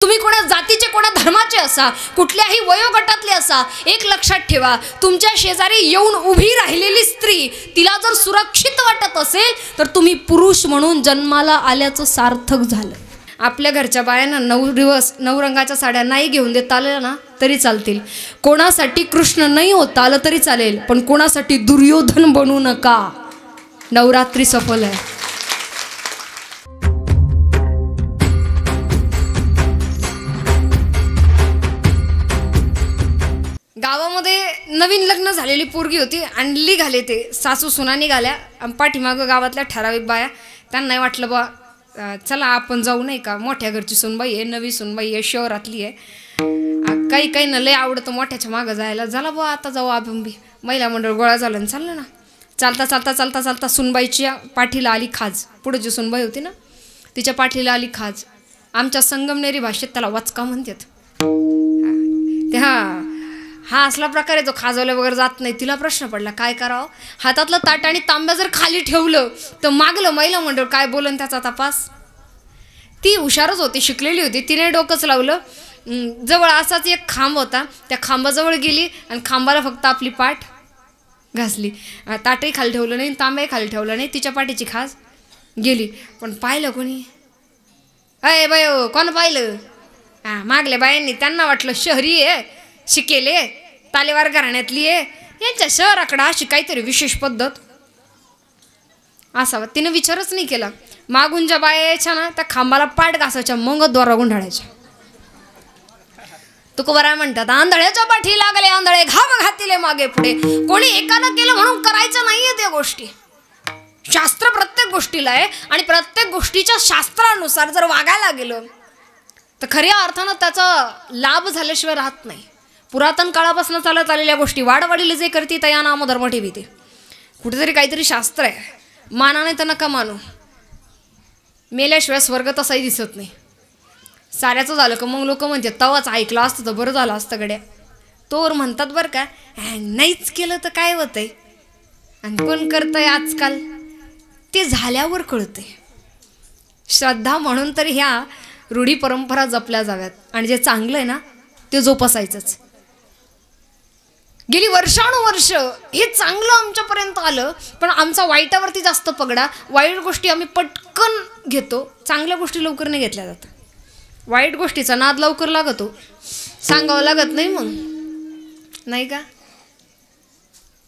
तुम्ही कोणा जातीचे कोणा धर्माचे असा, कुठल्याही वयोगटातले असा, एक लक्षात ठेवा, तुमच्या शेजारी येऊन उभी राहिलेली स्त्री तिला जर सुरक्षित वाटत असेल तर तुम्ही पुरुष म्हणून जन्माला आल्याचं सार्थक झालं. आपल्या घरच्या बायांना 9 दिवस 9 रंगाच्या साड्या नाही घेऊन देता आल्या ना तरी चालतील. कोणासाठी कृष्ण नाही होता आलं तरी चालेल, पण कोणासाठी दुर्योधन बनू नका. नवरात्री सफल आहे. गावामध्ये नवीन लग्न झालेली पोरगी होती, आणली घाले ते सासू सुना निघाल्या. पाठीमागं गावातल्या ठराविक बाया, त्यांना नाही वाटलं बा चला आपण जाऊ, नाही का, मोठ्या घरची सुनबाई आहे, नवी सुनबाई आहे, शहरातली आहे, काही काही न लय आवडतं मोठ्याच्या मागं जायला, झाला बा आता जाऊ अभिंबी. महिला मंडळ गोळा झालं आणि चाललं ना. चालता चालता चालता चालता सुनबाईच्या पाठीला आली खाज. पुढे जी सुनबाई होती ना तिच्या पाठीला आली खाज. आमच्या संगमनेरी भाषेत त्याला वचका म्हणतात. हा असला प्रकार आहे, तो खाजवल्या वगैरे जात नाही. तिला प्रश्न पडला काय करावं. हातातलं ताट आणि तांब्या जर खाली ठेवलं तर मागलं महिला मंडळ काय बोलन त्याचा तपास. ती हुशारच होती, शिकलेली होती, तिने डोकंच लावलं. जवळ असाच एक खांब होता, त्या खांबाजवळ गेली आणि खांबाला फक्त आपली पाठ घासली. ताटही खाली ठेवलं नाही, तांब्याही खाली ठेवलं नाही, तिच्या पाठीची खास गेली. पण पाहिलं कोणी, अय बाय कोण पाहिलं. मागल्या बायांनी, त्यांना वाटलं शहरी आहे, शिकेले, तालेवार घराण्यातली आहे, यांच्या शहराकडं अशी काहीतरी विशेष पद्धत असावं. तिने विचारच नाही केला. मागून ज्या बाया यायच्या ना त्या खांबाला पाठ घासायच्या, मग द्वारा गुंढाळायच्या. तुकोबाराय म्हणतात, आंधळ्याच्या पाठी लागले आंधळे, घाव घातिले मागे पुढे. कोणी एकानं केलं म्हणून करायचं नाहीये त्या गोष्टी. शास्त्र प्रत्येक गोष्टीला आहे आणि प्रत्येक गोष्टीच्या शास्त्रानुसार जर वागायला गेलं तर खऱ्या अर्थानं त्याचा लाभ झाल्याशिवाय राहत नाही. पुरातन काळापासून चालत आलेल्या गोष्टी वाडवडील जे करते तया नाम धर्म ठेवीते. कुठेतरी काहीतरी शास्त्र आहे, माना नाही तर नका मानू. मेल्याशिवाय स्वर्ग तसाही दिसत नाही. साऱ्याचं झालं का मग लोक म्हणतात तवाच ऐकलं असतं तर बरं झालं असतं गड्या. तोवर म्हणतात बरं का, नाहीच केलं तर काय होतंय. आणि कोण करतंय आजकाल ते झाल्यावर कळतंय. श्रद्धा म्हणून तर ह्या रूढी परंपरा जपल्या जाव्यात आणि जे चांगलं आहे ना ते जोपासायचंच. गेली वर्षानुवर्ष हे चांगलं आमच्यापर्यंत आलं, पण आमचा वाईटावरती जास्त पगडा. वाईट गोष्टी आम्ही पटकन घेतो, चांगल्या गोष्टी लवकर नाही घेतल्या जातात. वाईट गोष्टीचा नाद लवकर लागतो, सांगावं लागत नाही मग, नाही का.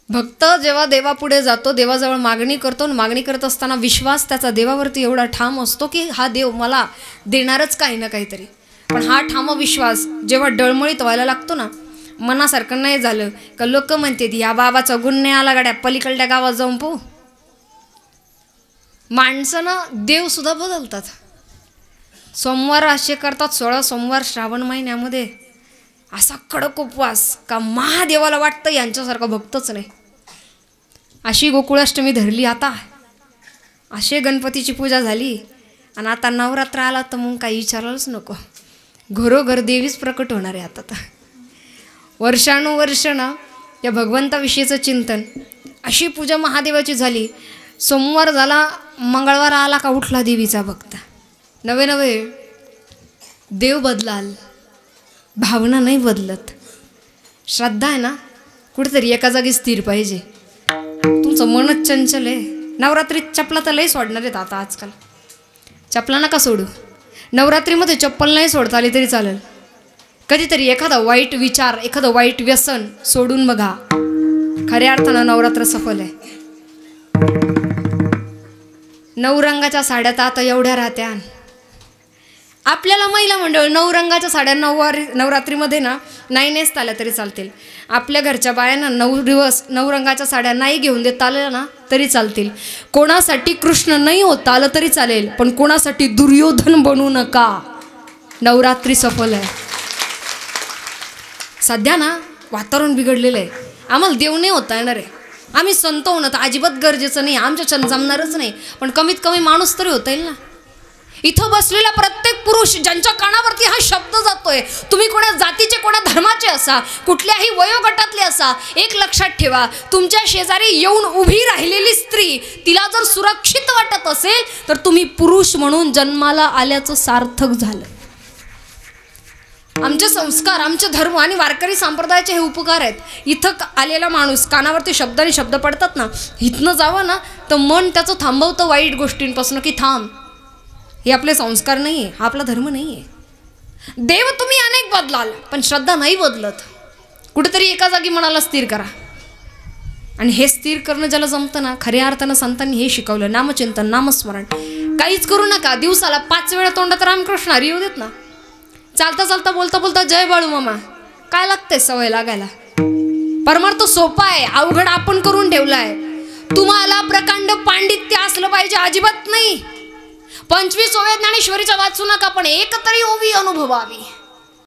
भक्त जेव्हा देवापुढे जातो, देवाजवळ मागणी करतो, मागणी करत असताना विश्वास त्याचा देवावरती एवढा ठाम असतो की हा देव मला देणारच काही ना काहीतरी. पण हा ठाम विश्वास जेव्हा डळमळीत व्हायला लागतो ना, मनासारखं नाही झालं का लोक म्हणतात या बाबाचा गुण नाही आला गाड्या, पलीकडल्या गावात जाऊन पाहू. माणसानं देवसुद्धा बदलतात. सोमवार असे करतात, 16 सोमवार श्रावण महिन्यामध्ये, असा कडक उपवास का महादेवाला वाटतं यांच्यासारखा भक्तच नाही. अशी गोकुळाष्टमी धरली आता, असे गणपतीची पूजा झाली आणि आता नवरात्र आला तर मग काही विचारायलाच नको. घरोघर देवीच प्रकट होणार आहे आता. तर वर्षानुवर्ष ना या भगवंताविषयीचं चिंतन, अशी पूजा महादेवाची झाली. सोमवार झाला, मंगळवार आला का उठला देवीचा भक्त. नवे नवे देव बदलाल, भावना नाही बदलत. श्रद्धा आहे ना कुठेतरी एका जागी स्थिर पाहिजे. तुमचं मनच चंचल आहे. नवरात्रीत चपला तर लई सोडणार आहेत आता आजकाल. चपला नका सोडू. नवरात्रीमध्ये चप्पल नाही सोडता आली तरी चालेल. कधीतरी एखादा वाईट विचार, एखादं वाईट व्यसन सोडून बघा. खऱ्या अर्थानं नवरात्र सफल आहे. 9 रंगाच्या साड्या तर आता एवढ्या राहत्या. आपल्याला महिला मंडळ 9 रंगाच्या साड्या नवरात्रीमध्ये ना नाही नेसता आल्या तरी चालतील. आपल्या घरच्या बायांना 9 दिवस 9 रंगाच्या साड्या नाही घेऊन देता आल्या ना तरी चालतील. कोणासाठी कृष्ण नाही होता आलं तरी चालेल, पण कोणासाठी दुर्योधन बनू नका. नवरात्री सफल आहे. सध्या ना वातावरण बिघडलेलं आहे. आम्हाला देव नाही होता येणार आहे. आम्ही संत होणं तर अजिबात गरजेचं नाही, आमच्याच्यानं जमणारच नाही, पण कमीत कमी माणूस तरी होता येईल ना. इथं बसलेला प्रत्येक पुरुष ज्यांच्या कानावरती हा शब्द जातोय, तुम्ही कोणा जातीचे कोणा धर्माचे असा, कुठल्याही वयोगटातले असा, एक लक्षात ठेवा, तुमच्या शेजारी येऊन उभी राहिलेली स्त्री तिला जर सुरक्षित वाटत असेल तर तुम्ही पुरुष म्हणून जन्माला आल्याचं सार्थक झालं. आमचे संस्कार, आमचे धर्म आणि वारकरी संप्रदायाचे हे उपकार आहेत. इथं आलेला माणूस कानावरती शब्द आणि शब्द पडतात ना, इथनं जावं ना तर मन त्याचं थांबवतं वाईट गोष्टींपासून, की थांब, हे आपले संस्कार नाही आहे, हा आपला धर्म नाही आहे. देव तुम्ही अनेक बदलाल पण श्रद्धा नाही बदलत. कुठेतरी एका जागी मनाला स्थिर करा. आणि हे स्थिर करणं ज्याला जमतं ना, खऱ्या अर्थानं संतांनी हे शिकवलं, नामचिंतन, नामस्मरण. काहीच करू नका, दिवसाला 5 वेळा तोंडात रामकृष्ण हरी येऊ देत ना. चालता चालता बोलता बोलता जय बाळू मामा, काय लागतंय सवय लागायला. परमार्थ सोपा आहे, अवघड आपण करून ठेवलाय. तुम्हाला प्रकांड पांडित्य असलं पाहिजे अजिबात नाही. 25 ओव्या ज्ञानेश्वरीचा वाचू नका, पण एक तरी ओवी अनुभवावी.